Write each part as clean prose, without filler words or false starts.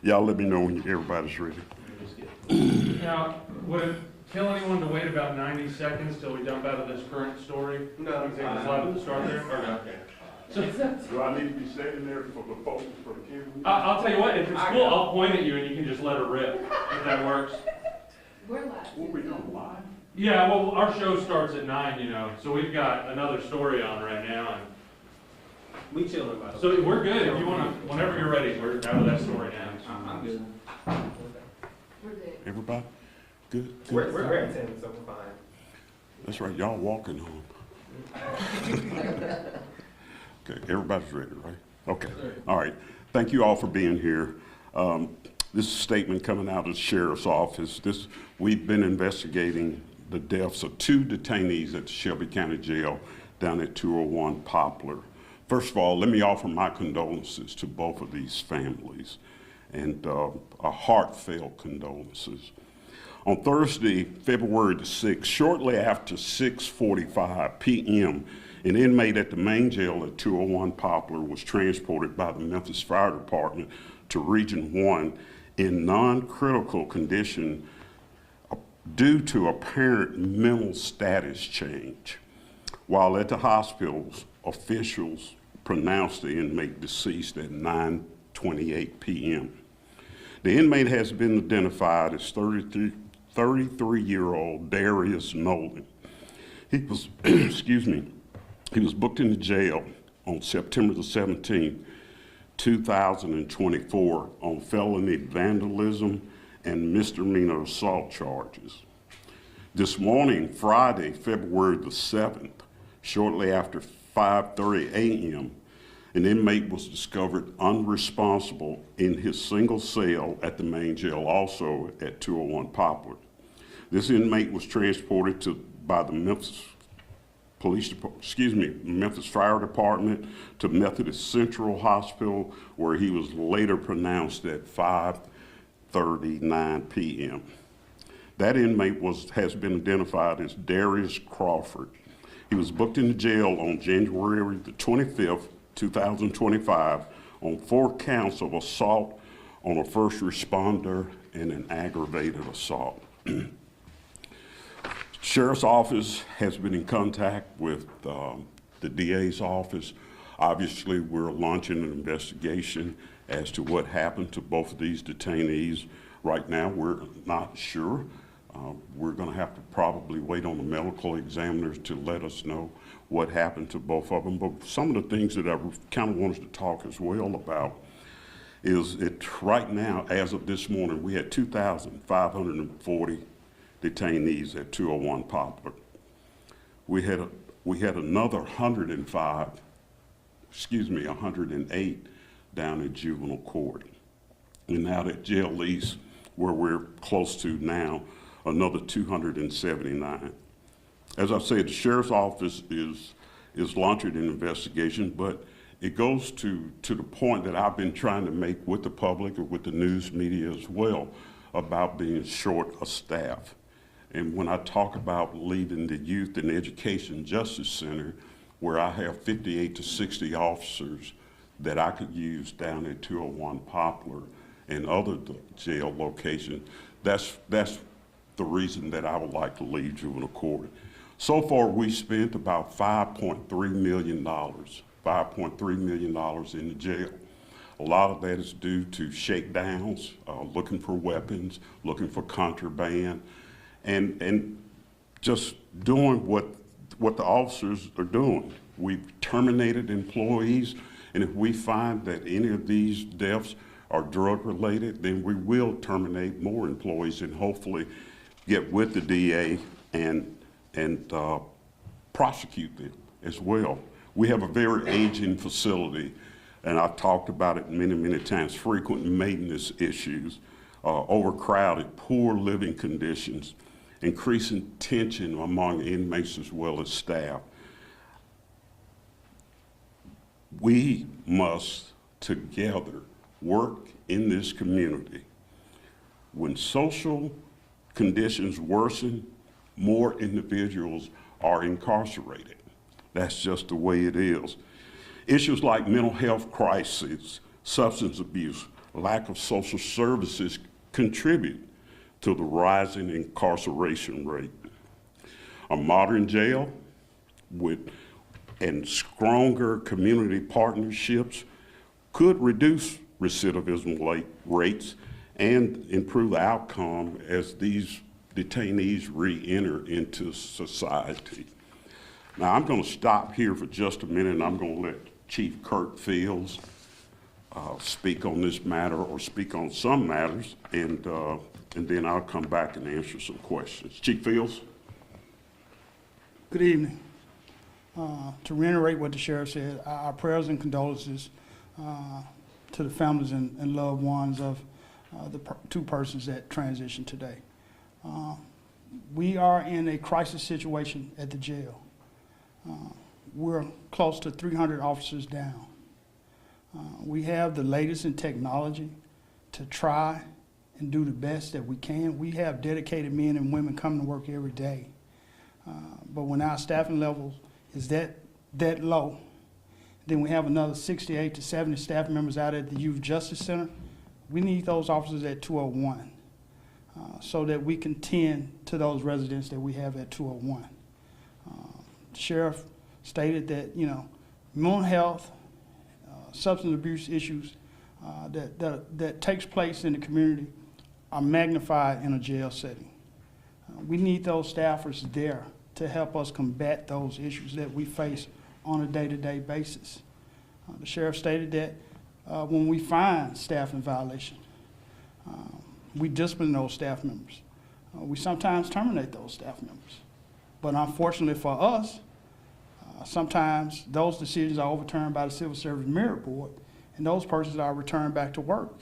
Y'all let me know when everybody's ready. Now, would it kill anyone to wait about 90 seconds till we dump out of this current story? No. We can take the slide at the start there? Okay. So, Do I need to be standing there for the folks for the camera? I'll tell you what, if it's cool, I'll point at you and you can just let it rip, if that works. We're live. What we doing, live? Yeah, well, our show starts at 9, you know, so we've got another story on right now. And We chilling about it. so we're good. If you want to, whenever you're ready, we're out of that story now. I'm good. We're good. Everybody? Good? We're at 10, so we're fine. That's right, y'all walking home. Okay, everybody's ready, right? Okay, all right. Thank you all for being here. This is a statement coming out of the sheriff's office. We've been investigating the deaths of 2 detainees at the Shelby County Jail down at 201 Poplar. First of all, let me offer my condolences to both of these families and a heartfelt condolences. On Thursday, February the 6th, shortly after 6:45 p.m., an inmate at the main jail at 201 Poplar was transported by the Memphis Fire Department to Region 1 in non-critical condition due to apparent mental status change. While at the hospitals, officials pronounced the inmate deceased at 9:28 p.m. The inmate has been identified as 33-year-old Darius Nolan. He was, he was booked into jail on September the 17th, 2024 on felony vandalism and misdemeanor assault charges. This morning, Friday, February the 7th, shortly after 5:30 a.m., an inmate was discovered unresponsible in his single cell at the main jail, also at 201 Poplar. This inmate was transported by the Memphis Memphis Fire Department to Methodist Central Hospital, where he was later pronounced at 5:39 p.m. That inmate has been identified as Darius Crawford. He was booked into jail on January the 25th, 2025 on 4 counts of assault on a first responder and an aggravated assault. Sheriff's office has been in contact with the DA's office. Obviously, we're launching an investigation as to what happened to both of these detainees. Right now, we're not sure. We're going to have to probably wait on the medical examiners to let us know what happened to both of them. But some of the things that I kind of wanted to talk as well about is right now, as of this morning, we had 2,540 detainees at 201 Poplar. We had another 108 down at juvenile court. And now at jail lease, where we're close to now, another 279. As I said, the sheriff's office is launching an investigation, but it goes to the point that I've been trying to make with the public or with the news media as well about being short of staff. And when I talk about leading the Youth and Education Justice Center, where I have 58 to 60 officers that I could use down at 201 Poplar and other jail locations, that's the reason that I would like to leave juvenile court. So far, we spent about $5.3 million in the jail. A lot of that is due to shakedowns, looking for weapons, looking for contraband, and just doing what the officers are doing. We've terminated employees, and if we find that any of these deaths are drug-related, then we will terminate more employees and hopefully get with the DA and prosecute them as well. We have a very aging facility, and I've talked about it many, many times, frequent maintenance issues, overcrowded, poor living conditions, increasing tension among inmates as well as staff. We must together work in this community. When social conditions worsen, more individuals are incarcerated. That's just the way it is. Issues like mental health crises, substance abuse, lack of social services contribute to the rising incarceration rate. A modern jail and stronger community partnerships could reduce recidivism rates and improve the outcome as these detainees re-enter into society. Now, I'm going to stop here for just a minute, and I'm going to let Chief Kurt Fields speak on this matter, or speak on some matters, and then I'll come back and answer some questions. Chief Fields? Good evening. To reiterate what the sheriff said, our prayers and condolences to the families and loved ones of the two persons that transitioned today. We are in a crisis situation at the jail. We're close to 300 officers down. We have the latest in technology to try and do the best that we can. We have dedicated men and women coming to work every day. But when our staffing level is that low, then we have another 68 to 70 staff members out at the Youth Justice Center. We need those officers at 201 so that we can tend to those residents that we have at 201. The sheriff stated that, mental health, substance abuse issues that takes place in the community are magnified in a jail setting. We need those staffers there to help us combat those issues that we face on a day-to-day basis. The sheriff stated that when we find staff in violation, we discipline those staff members. We sometimes terminate those staff members. But unfortunately for us, sometimes those decisions are overturned by the Civil Service Merit Board, and those persons are returned back to work.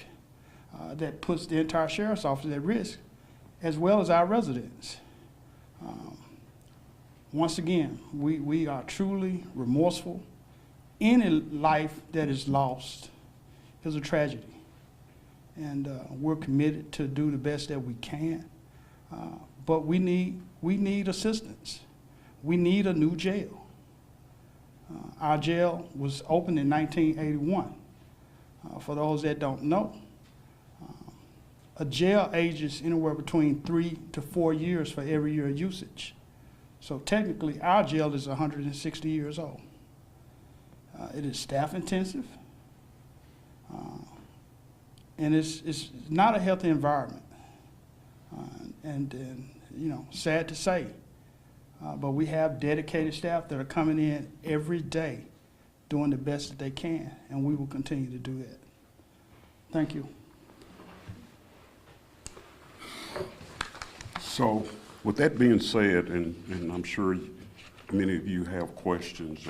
That puts the entire sheriff's office at risk, as well as our residents. Once again, we are truly remorseful. Any life that is lost is a tragedy. And we're committed to do the best that we can. But we need assistance. We need a new jail. Our jail was opened in 1981. For those that don't know, a jail ages anywhere between 3 to 4 years for every year of usage. So technically, our jail is 160 years old. It is staff intensive, and it's not a healthy environment. And sad to say, but we have dedicated staff that are coming in every day doing the best that they can, and we will continue to do that. Thank you. So with that being said, and I'm sure many of you have questions,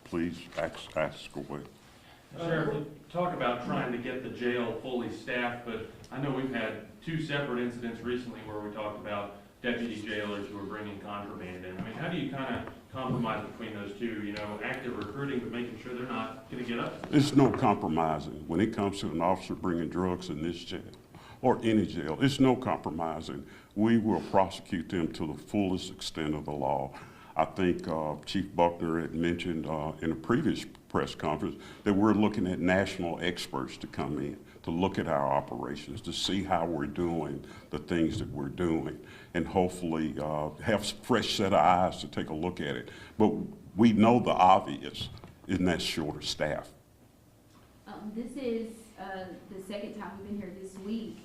please ask away. Sheriff, you talk about trying to get the jail fully staffed, but I know we've had two separate incidents recently where we talked about deputy jailers who are bringing contraband in. I mean, how do you kind of compromise between those two, active recruiting, but making sure they're not going to get up? There's no compromising when it comes to an officer bringing drugs in this jail or any jail. It's no compromising. We will prosecute them to the fullest extent of the law. I think Chief Buckner had mentioned in a previous press conference that we're looking at national experts to come in to look at our operations, to see how we're doing the things that we're doing, and hopefully have a fresh set of eyes to take a look at it. But we know the obvious, and that's shorter staff. This is the second time we've been here this week.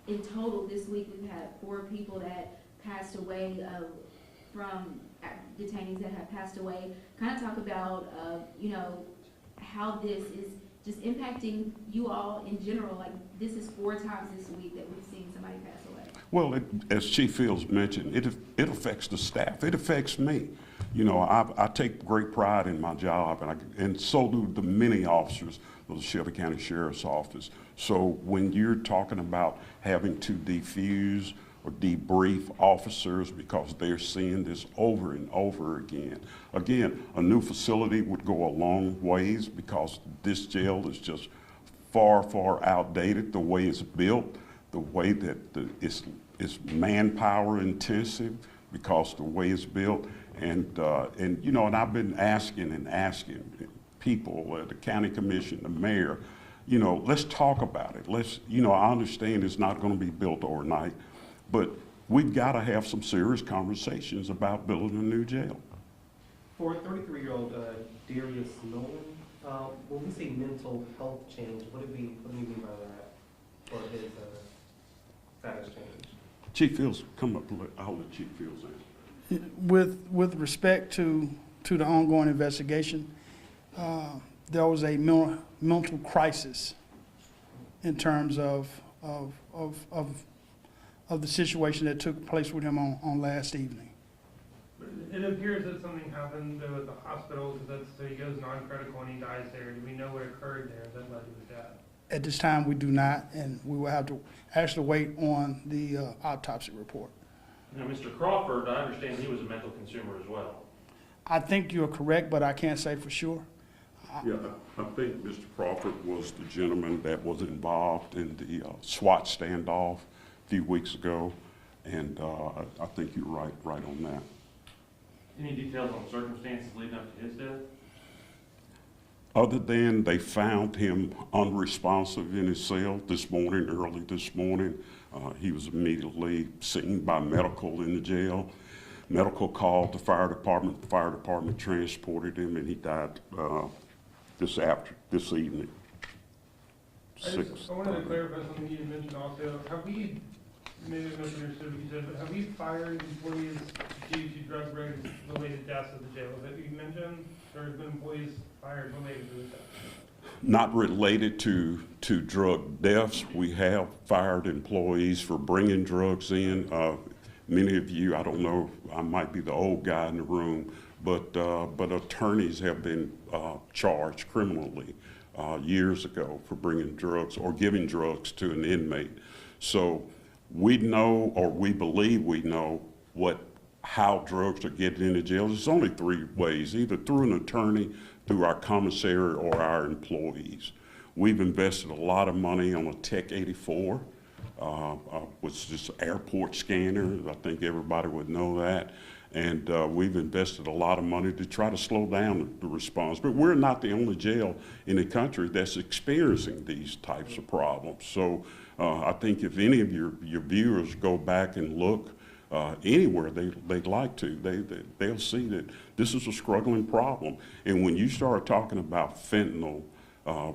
In total, this week we've had 4 people that passed away from detainees that have passed away. Kind of talk about, how this is just impacting you all in general. Like, this is 4 times this week that we've seen somebody pass away. Well, as Chief Fields mentioned, it affects the staff. It affects me. I take great pride in my job, and so do the many officers of the Shelby County Sheriff's Office. So when you're talking about having to defuse or debrief officers because they're seeing this over and over again, a new facility would go a long ways because this jail is just far, far outdated, the way it's built, the way that it's manpower intensive because the way it's built. And I've been asking people, the county commission, the mayor, you know, let's talk about it. Let's, you know, I understand it's not gonna be built overnight, but we've gotta have some serious conversations about building a new jail. For 33-year-old Darius Nolan, when we say mental health change, what do we mean by that? Or his status change? Chief Fields, come up, I'll let Chief Fields answer. With respect to the ongoing investigation, there was a mental crisis in terms of the situation that took place with him on last evening. It appears that something happened though at the hospital, because so he goes non-critical and he dies there. Do we know what occurred there that led to his death? At this time, we do not, and we will have to actually wait on the autopsy report. Now, Mr. Crawford, I understand he was a mental consumer as well. I think you're correct, but I can't say for sure. Yeah, I think Mr. Crawford was the gentleman that was involved in the SWAT standoff a few weeks ago, and I think you're right on that. Any details on circumstances leading up to his death? Other than they found him unresponsive in his cell this morning, early this morning. He was immediately seen by medical in the jail. Medical called the fire department. The fire department transported him, and he died this evening. I wanted to clarify something you mentioned also. Have we, maybe I misunderstood what you said, but have we fired employees due to drug-related deaths at the jail? Have you mentioned there have been employees fired related to the death? Not related to drug deaths. We have fired employees for bringing drugs in. Many of you, I don't know, I might be the old guy in the room, but attorneys have been charged criminally years ago for bringing drugs or giving drugs to an inmate. So we know, or we believe we know, how drugs are getting into jail. There's only three ways: either through an attorney, through our commissary, or our employees. We've invested a lot of money on a Tech 84, which is an airport scanner. I think everybody would know that. And we've invested a lot of money to try to slow down the response. But we're not the only jail in the country that's experiencing these types of problems. So I think if any of your viewers go back and look anywhere they'd like to, they'll see that this is a struggling problem. And when you start talking about fentanyl,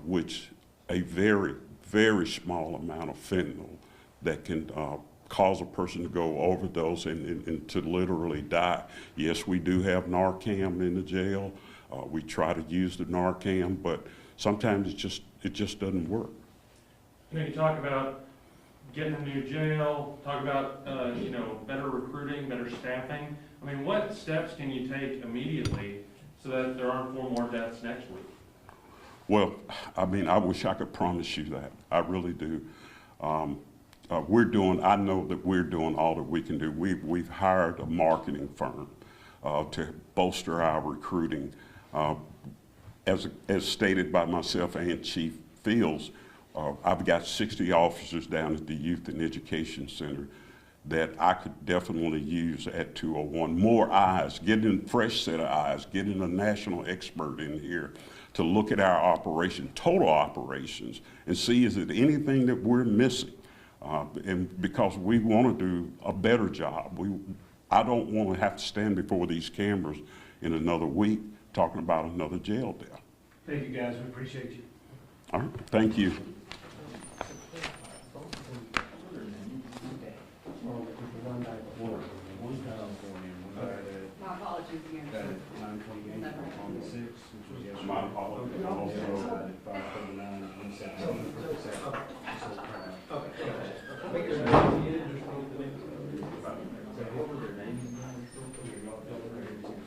which a very, very small amount of fentanyl that can cause a person to go overdose and to literally die. Yes, we do have Narcan in the jail. We try to use the Narcan, but sometimes it just doesn't work. You know, you talk about getting a new jail, talk about, better recruiting, better staffing. I mean, what steps can you take immediately so that there aren't 4 more deaths next week? Well, I mean, I wish I could promise you that. I really do. I know that we're doing all that we can do. We've hired a marketing firm to bolster our recruiting. As stated by myself and Chief Fields, I've got 60 officers down at the Youth and Education Center that I could definitely use at 201. More eyes, getting a fresh set of eyes, getting a national expert in here to look at our operation, total operations, and see is it anything that we're missing. And because we want to do a better job. I don't want to have to stand before these cameras in another week talking about another jail death. Thank you, guys. We appreciate you. All right, thank you. My apologies again. 928 on the 6th, which was yesterday. My apologies. Also, 539 on the 17th.